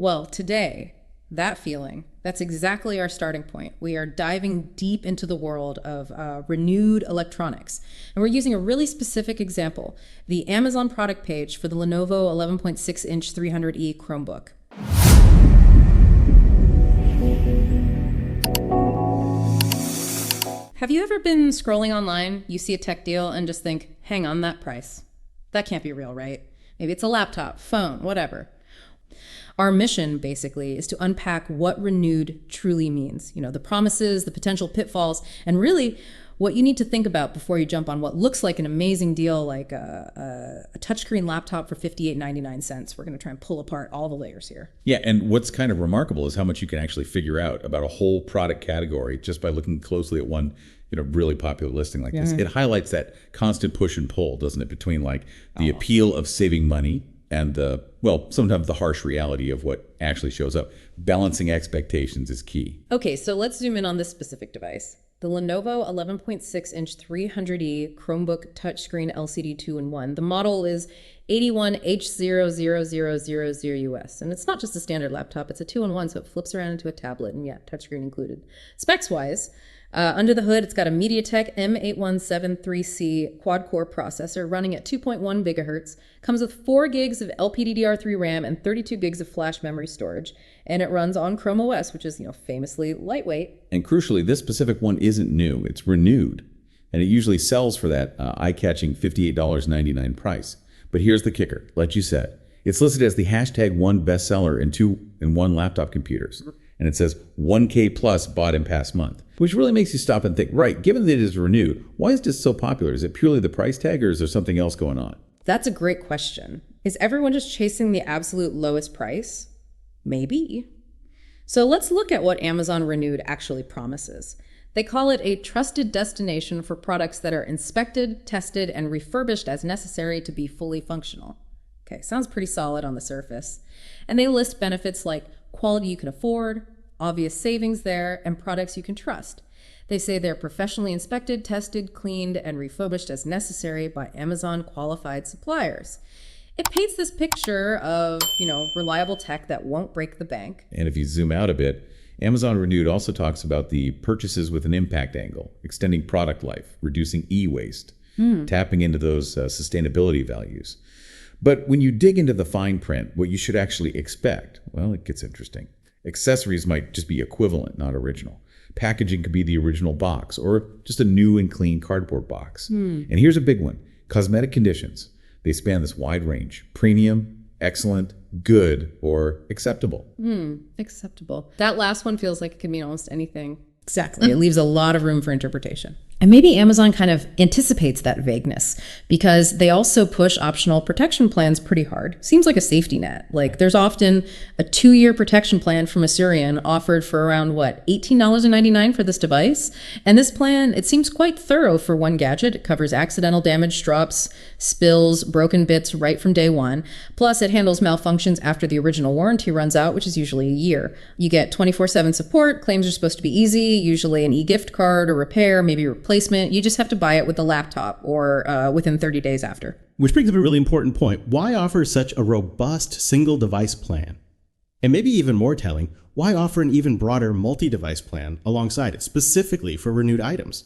Well, today, that feeling, that's exactly our starting point. We are diving deep into the world of renewed electronics. And we're using a really specific example, the Amazon product page for the Lenovo 11.6-inch 300e Chromebook. Have you ever been scrolling online, you see a tech deal and just think, hang on, that price? That can't be real, right? Maybe it's a laptop, phone, whatever. Our mission, basically, is to unpack what renewed truly means. You know, the promises, the potential pitfalls, and really what you need to think about before you jump on what looks like an amazing deal like a touchscreen laptop for $58.99. We're going to try and pull apart all the layers here. Yeah, and what's kind of remarkable is how much you can actually figure out about a whole product category just by looking closely at one really popular listing like this. It highlights that constant push and pull, doesn't it, between like the appeal of saving money and sometimes the harsh reality of what actually shows up. Balancing expectations is key. Okay, so let's zoom in on this specific device. The Lenovo 11.6-inch 300e Chromebook Touchscreen LCD 2-in-1. The model is 81H000000US. And it's not just a standard laptop, it's a 2-in-1, so it flips around into a tablet, and touchscreen included. Specs-wise, under the hood, it's got a MediaTek M8173C Quad-core processor running at 2.1 gigahertz, comes with 4 gigs of LPDDR3 RAM and 32 gigs of flash memory storage, and it runs on Chrome OS, which is, famously lightweight. And crucially, this specific one isn't new, it's renewed. And it usually sells for that eye-catching $58.99 price. But here's the kicker, like you said. It's listed as the #1 bestseller in 2-in-1 laptop computers. And it says 1K plus bought in past month, which really makes you stop and think, right, given that it is renewed, why is this so popular? Is it purely the price tag or is there something else going on? That's a great question. Is everyone just chasing the absolute lowest price? Maybe. So let's look at what Amazon Renewed actually promises. They call it a trusted destination for products that are inspected, tested, and refurbished as necessary to be fully functional. Okay, sounds pretty solid on the surface. And they list benefits like quality you can afford, obvious savings there, and products you can trust. They say they're professionally inspected, tested, cleaned, and refurbished as necessary by Amazon qualified suppliers. It paints this picture of, reliable tech that won't break the bank. And if you zoom out a bit, Amazon Renewed also talks about the purchases with an impact angle, extending product life, reducing e-waste, tapping into those sustainability values. But when you dig into the fine print, what you should actually expect, well, it gets interesting. Accessories might just be equivalent, not original. Packaging could be the original box or just a new and clean cardboard box. And here's a big one, cosmetic conditions. They span this wide range, premium, excellent, good, or acceptable. Acceptable. That last one feels like it could mean almost anything. Exactly. It leaves a lot of room for interpretation. And maybe Amazon kind of anticipates that vagueness because they also push optional protection plans pretty hard. Seems like a safety net. Like there's often a 2-year protection plan from Asurion offered for around $18.99 for this device. And this plan, it seems quite thorough for one gadget. It covers accidental damage, drops, spills, broken bits right from day one. Plus it handles malfunctions after the original warranty runs out, which is usually a year. You get 24/7 support. Claims are supposed to be easy, usually an e-gift card or repair, maybe replacement. You just have to buy it with the laptop or within 30 days after. Which brings up a really important point. Why offer such a robust single device plan? And maybe even more telling, why offer an even broader multi-device plan alongside it, specifically for renewed items?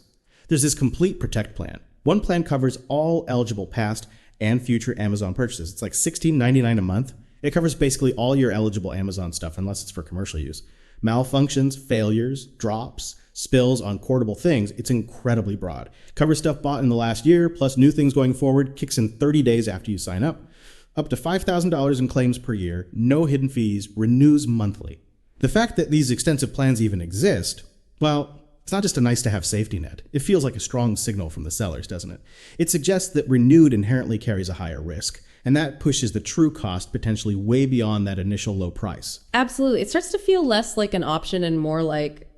There's this complete protect plan. One plan covers all eligible past and future Amazon purchases. It's like $16.99 a month. It covers basically all your eligible Amazon stuff unless it's for commercial use. Malfunctions, failures, drops, spills on cordable things, it's incredibly broad. Covers stuff bought in the last year, plus new things going forward, kicks in 30 days after you sign up. Up to $5,000 in claims per year, no hidden fees, renews monthly. The fact that these extensive plans even exist, well, it's not just a nice-to-have safety net. It feels like a strong signal from the sellers, doesn't it? It suggests that Renewed inherently carries a higher risk, and that pushes the true cost potentially way beyond that initial low price. Absolutely. It starts to feel less like an option and more like,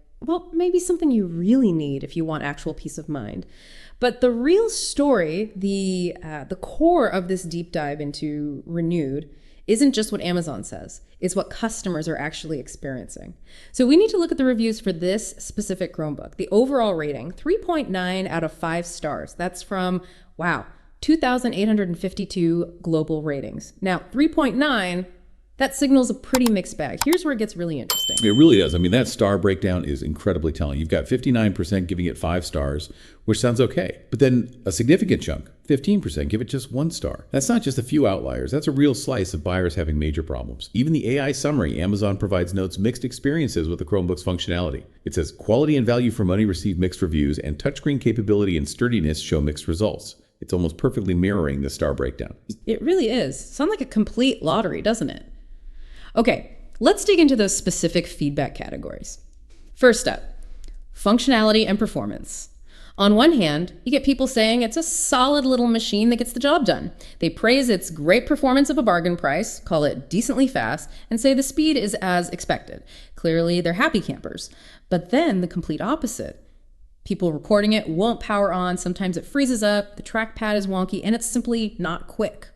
maybe something you really need if you want actual peace of mind. But the real story, the core of this deep dive into Renewed, isn't just what Amazon says. It's what customers are actually experiencing. So we need to look at the reviews for this specific Chromebook. The overall rating, 3.9 out of 5 stars. That's from, 2,852 global ratings. Now, 3.9 That signals a pretty mixed bag. Here's where it gets really interesting. It really does. I mean, that star breakdown is incredibly telling. You've got 59% giving it 5 stars, which sounds okay. But then a significant chunk, 15%, give it just 1 star. That's not just a few outliers. That's a real slice of buyers having major problems. Even the AI summary, Amazon provides notes mixed experiences with the Chromebook's functionality. It says quality and value for money receive mixed reviews, and touchscreen capability and sturdiness show mixed results. It's almost perfectly mirroring the star breakdown. It really is. Sounds like a complete lottery, doesn't it? Okay, let's dig into those specific feedback categories. First up, functionality and performance. On one hand, you get people saying it's a solid little machine that gets the job done. They praise its great performance of a bargain price, call it decently fast, and say the speed is as expected. Clearly, they're happy campers. But then the complete opposite. People recording it won't power on, sometimes it freezes up, the trackpad is wonky, and it's simply not quick.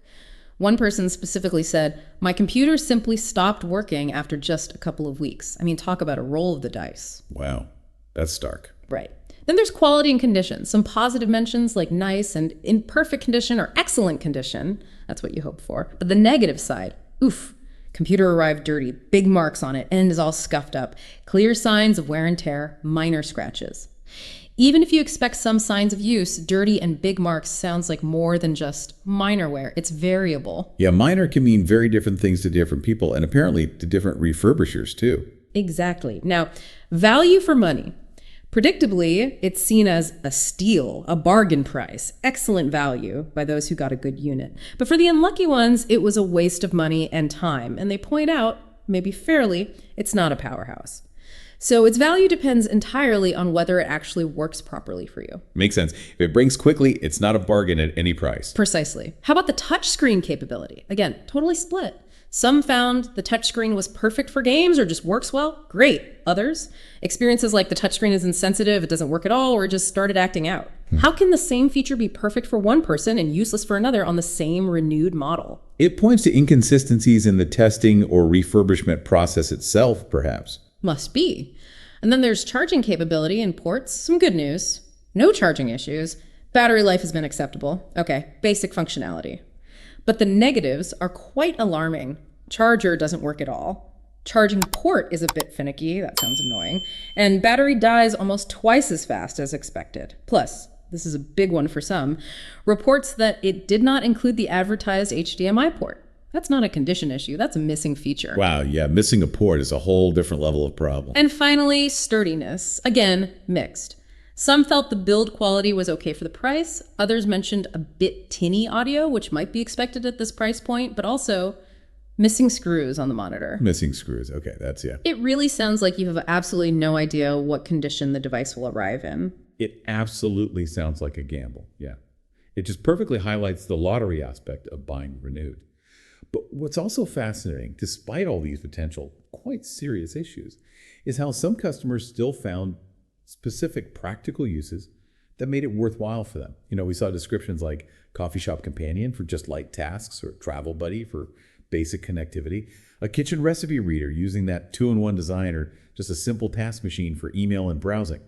One person specifically said, "My computer simply stopped working after just a couple of weeks." I mean, talk about a roll of the dice. Wow, that's stark. Right. Then there's quality and condition. Some positive mentions like nice and in perfect condition or excellent condition. That's what you hope for. But the negative side, oof, computer arrived dirty, big marks on it, and is all scuffed up. Clear signs of wear and tear, minor scratches. Even if you expect some signs of use, dirty and big marks sounds like more than just minor wear. It's variable. Yeah, minor can mean very different things to different people, and apparently to different refurbishers too. Exactly. Now, value for money. Predictably, it's seen as a steal, a bargain price, excellent value by those who got a good unit. But for the unlucky ones, it was a waste of money and time. And they point out, maybe fairly, it's not a powerhouse. So its value depends entirely on whether it actually works properly for you. Makes sense. If it brings quickly, it's not a bargain at any price. Precisely. How about the touchscreen capability? Again, totally split. Some found the touchscreen was perfect for games or just works well. Great. Others, experiences like the touchscreen is insensitive, it doesn't work at all, or it just started acting out. How can the same feature be perfect for one person and useless for another on the same renewed model? It points to inconsistencies in the testing or refurbishment process itself, perhaps. Must be. And then there's charging capability and ports. Some good news. No charging issues. Battery life has been acceptable. Okay, basic functionality. But the negatives are quite alarming. Charger doesn't work at all. Charging port is a bit finicky. That sounds annoying. And battery dies almost twice as fast as expected. Plus, this is a big one for some, reports that it did not include the advertised HDMI port. That's not a condition issue. That's a missing feature. Wow, yeah, missing a port is a whole different level of problem. And finally, sturdiness. Again, mixed. Some felt the build quality was okay for the price. Others mentioned a bit tinny audio, which might be expected at this price point, but also missing screws on the monitor. Missing screws. Okay, that's, yeah. It really sounds like you have absolutely no idea what condition the device will arrive in. It absolutely sounds like a gamble, yeah. It just perfectly highlights the lottery aspect of buying renewed. But what's also fascinating, despite all these potential quite serious issues, is how some customers still found specific practical uses that made it worthwhile for them. You know, we saw descriptions like coffee shop companion for just light tasks, or travel buddy for basic connectivity, a kitchen recipe reader using that two-in-one design, or just a simple task machine for email and browsing.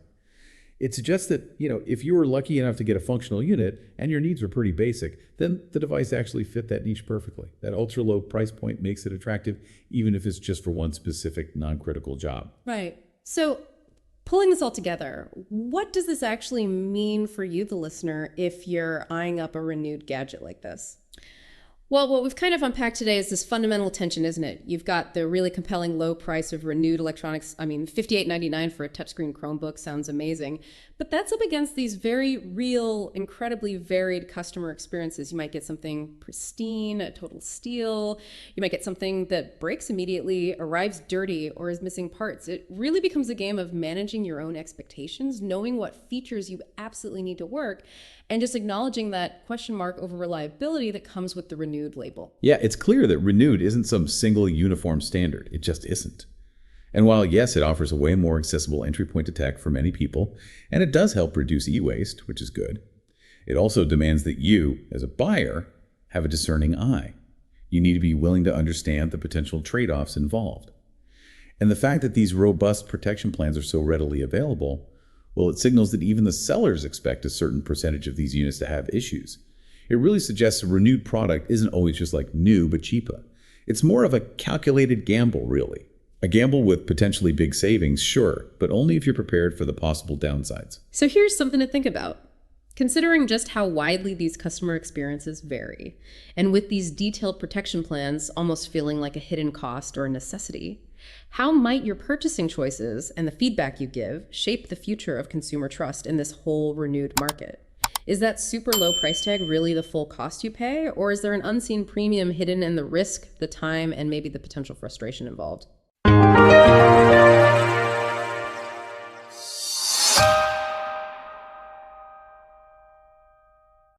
It suggests that, you know, if you were lucky enough to get a functional unit and your needs were pretty basic, then the device actually fit that niche perfectly. That ultra low price point makes it attractive, even if it's just for one specific non-critical job. Right. So pulling this all together, what does this actually mean for you, the listener, if you're eyeing up a renewed gadget like this? Well, what we've kind of unpacked today is this fundamental tension, isn't it? You've got the really compelling low price of renewed electronics. I mean, $58.99 for a touchscreen Chromebook sounds amazing. But that's up against these very real, incredibly varied customer experiences. You might get something pristine, a total steal. You might get something that breaks immediately, arrives dirty, or is missing parts. It really becomes a game of managing your own expectations, knowing what features you absolutely need to work, and just acknowledging that question mark over reliability that comes with the renewed label. Yeah, it's clear that renewed isn't some single uniform standard. It just isn't. And while, yes, it offers a way more accessible entry point to tech for many people, and it does help reduce e-waste, which is good, it also demands that you, as a buyer, have a discerning eye. You need to be willing to understand the potential trade-offs involved. And the fact that these robust protection plans are so readily available, well, it signals that even the sellers expect a certain percentage of these units to have issues. It really suggests a renewed product isn't always just like new, but cheaper. It's more of a calculated gamble, really. A gamble with potentially big savings, sure, but only if you're prepared for the possible downsides. So here's something to think about. Considering just how widely these customer experiences vary, and with these detailed protection plans almost feeling like a hidden cost or a necessity, how might your purchasing choices and the feedback you give shape the future of consumer trust in this whole renewed market? Is that super low price tag really the full cost you pay, or is there an unseen premium hidden in the risk, the time, and maybe the potential frustration involved?